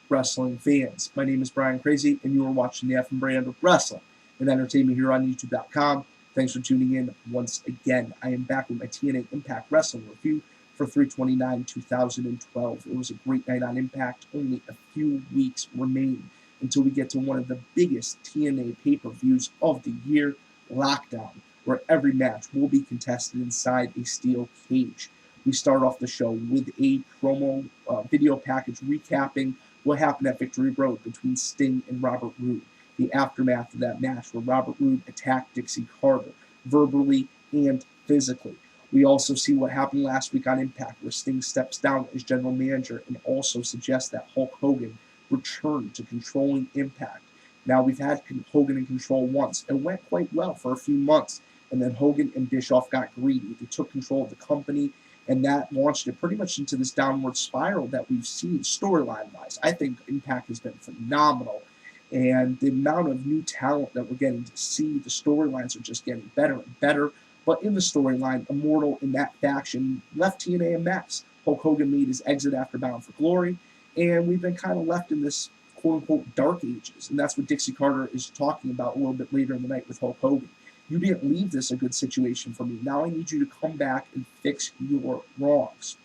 wrestling fans? My name is Brian Crazy, and you are watching the FM brand of wrestling and entertainment here on YouTube.com. Thanks for tuning in once again. I am back with my TNA Impact Wrestling review for 3/29/2012. It was a great night on Impact. Only a few weeks remain until we get to one of the biggest TNA pay-per-views of the year, Lockdown, where every match will be contested inside a steel cage. We start off the show with a promo video package recapping what happened at Victory Road between Sting and Robert Roode. The aftermath of that match where Robert Roode attacked Dixie Carter verbally and physically. We also see what happened last week on Impact where Sting steps down as general manager and also suggests that Hulk Hogan return to controlling Impact. Now, we've had Hogan in control once. It went quite well for a few months, and then Hogan and Bischoff got greedy. They took control of the company, and that launched it pretty much into this downward spiral that we've seen storyline-wise. I think Impact has been phenomenal, and the amount of new talent that we're getting to see, the storylines are just getting better and better. But in the storyline, Immortal in that faction left TNA a mess. Hulk Hogan made his exit after Bound for Glory, and we've been kind of left in this quote-unquote dark ages, and that's what Dixie Carter is talking about a little bit later in the night with Hulk Hogan. You didn't leave this a good situation for me. Now I need you to come back and fix your wrongs.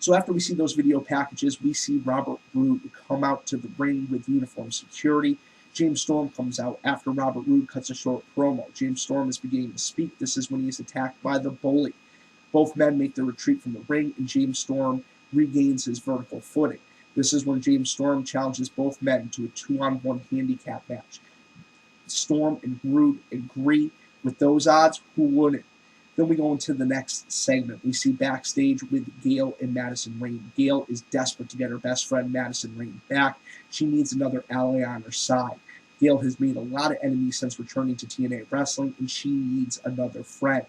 So after we see those video packages, we see Robert Roode come out to the ring with uniform security. James Storm comes out after Robert Roode cuts a short promo. James Storm is beginning to speak. This is when he is attacked by the Bully. Both men make their retreat from the ring, and James Storm regains his vertical footing. This is when James Storm challenges both men to a 2-on-1 handicap match. Storm and Roode agree. With those odds, who wouldn't? Then we go into the next segment. We see backstage with Gail and Madison Rayne. Gail is desperate to get her best friend Madison Rayne back. She needs another ally on her side. Gail has made a lot of enemies since returning to TNA Wrestling, and she needs another friend.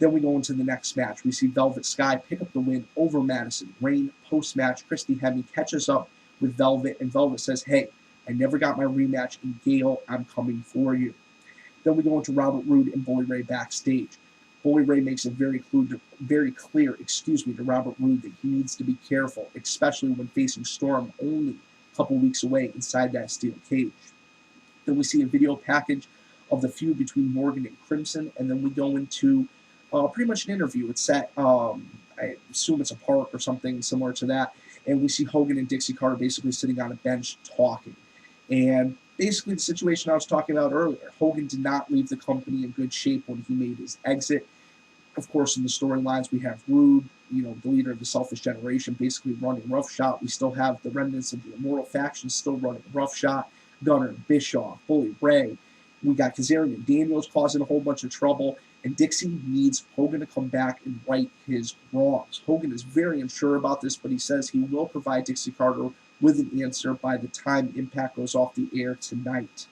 Then we go into the next match. We see Velvet Sky pick up the win over Madison Rayne. Post-match, Christy Hemme catches up with Velvet, and Velvet says, "Hey, I never got my rematch, and Gail, I'm coming for you." Then we go into Robert Roode and Bully Ray backstage. Bully Ray makes it very clear to Robert Roode that he needs to be careful, especially when facing Storm only a couple weeks away inside that steel cage. Then we see a video package of the feud between Morgan and Crimson, and then we go into pretty much an interview. It's set, I assume it's a park or something similar to that, and we see Hogan and Dixie Carter basically sitting on a bench talking. And basically the situation I was talking about earlier, Hogan did not leave the company in good shape when he made his exit. Of course, in the storylines, we have Roode, the leader of the Selfish Generation, basically running roughshod. We still have the remnants of the Immortal faction still running roughshod. Gunner, Bischoff, Bully Ray. We got Kazarian Daniels causing a whole bunch of trouble. And Dixie needs Hogan to come back and right his wrongs. Hogan is very unsure about this, but he says he will provide Dixie Carter with an answer by the time Impact goes off the air tonight.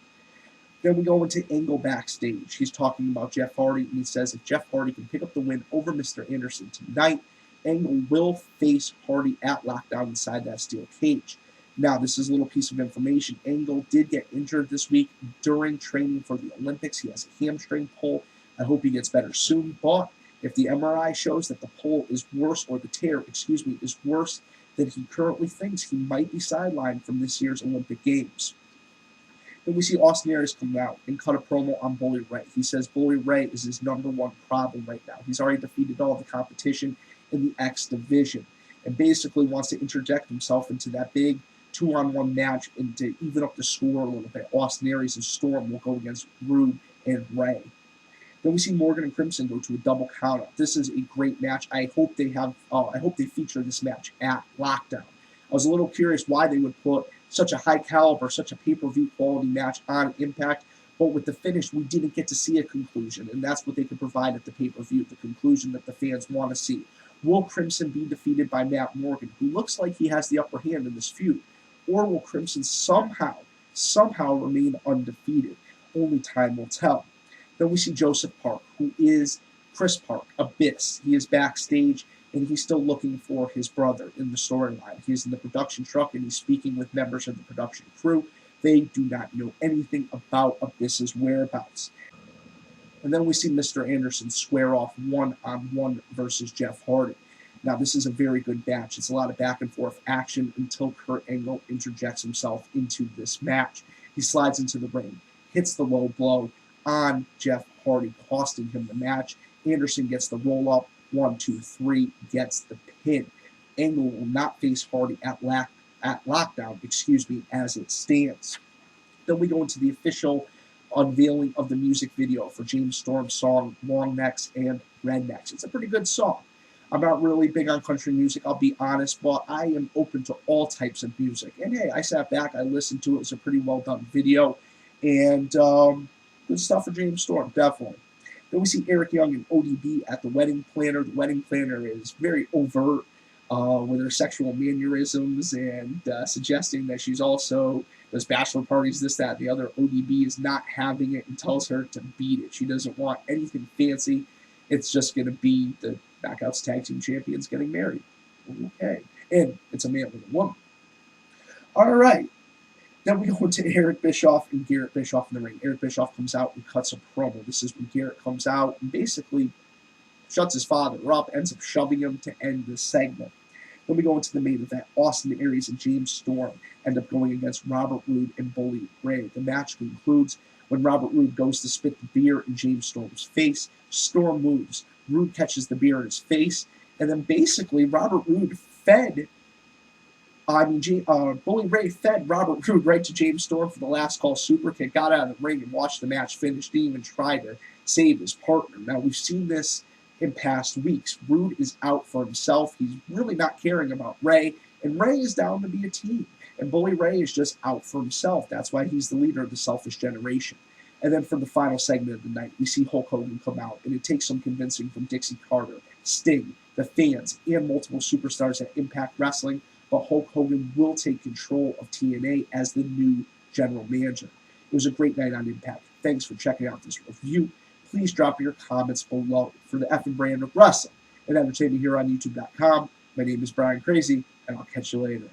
Then we go into Angle backstage. He's talking about Jeff Hardy, and he says if Jeff Hardy can pick up the win over Mr. Anderson tonight, Angle will face Hardy at Lockdown inside that steel cage. Now, this is a little piece of information. Angle did get injured this week during training for the Olympics. He has a hamstring pull. I hope he gets better soon, but if the MRI shows that the pull is worse, or the tear, is worse than he currently thinks, he might be sidelined from this year's Olympic Games. Then we see Austin Aries come out and cut a promo on Bully Ray. He says Bully Ray is his #1 problem right now. He's already defeated all the competition in the X division and basically wants to interject himself into that big 2-on-1 match and to even up the score a little bit. Austin Aries and Storm will go against Roode and Ray. Then we see Morgan and Crimson go to a double countout. This is a great match. I hope they feature this match at Lockdown. I was a little curious why they would put such a high caliber, such a pay-per-view quality match on Impact, but with the finish, we didn't get to see a conclusion, and that's what they could provide at the pay-per-view, the conclusion that the fans want to see. Will Crimson be defeated by Matt Morgan, who looks like he has the upper hand in this feud, or will Crimson somehow remain undefeated? Only time will tell. Then we see Joseph Park, who is Chris Park, Abyss. He is backstage, and he's still looking for his brother in the storyline. He's in the production truck, and he's speaking with members of the production crew. They do not know anything about Abyss's whereabouts. And then we see Mr. Anderson square off one-on-one versus Jeff Hardy. Now, this is a very good match. It's a lot of back and forth action until Kurt Angle interjects himself into this match. He slides into the ring, hits the low blow on Jeff Hardy, costing him the match. Anderson gets the roll up, 1, 2, 3, gets the pin. Angle will not face Hardy at Lockdown, as it stands. Then we go into the official unveiling of the music video for James Storm's song Long Necks and Rednecks. It's a pretty good song. I'm not really big on country music, I'll be honest, but I am open to all types of music. And hey, I sat back, I listened to it. It's a pretty well done video. And good stuff for James Storm, definitely. Then we see Eric Young and ODB at the wedding planner. The wedding planner is very overt with her sexual mannerisms and suggesting that she's also does bachelor parties, this, that, and the other. ODB is not having it and tells her to beat it. She doesn't want anything fancy. It's just going to be the Knockouts Tag Team Champions getting married. Okay. And it's a man with a woman. All right. Then we go to Eric Bischoff and Garrett Bischoff in the ring. Eric Bischoff comes out and cuts a promo. This is when Garrett comes out and basically shuts his father up, ends up shoving him to end the segment. Then we go into the main event. Austin Aries and James Storm end up going against Robert Roode and Bully Ray. The match concludes when Robert Roode goes to spit the beer in James Storm's face. Storm moves. Roode catches the beer in his face. And then basically Robert Roode Bully Ray fed Robert Roode right to James Storm for the last call super kick, got out of the ring and watched the match finish, didn't even try to save his partner. Now, we've seen this in past weeks. Roode is out for himself. He's really not caring about Ray, and Ray is down to be a team. And Bully Ray is just out for himself. That's why he's the leader of the Selfish Generation. And then for the final segment of the night, we see Hulk Hogan come out, and it takes some convincing from Dixie Carter, Sting, the fans, and multiple superstars at Impact Wrestling, but Hulk Hogan will take control of TNA as the new general manager. It was a great night on Impact. Thanks for checking out this review. Please drop your comments below. For the effing brand of wrestling and entertainment here on YouTube.com, my name is Brian Crazy, and I'll catch you later.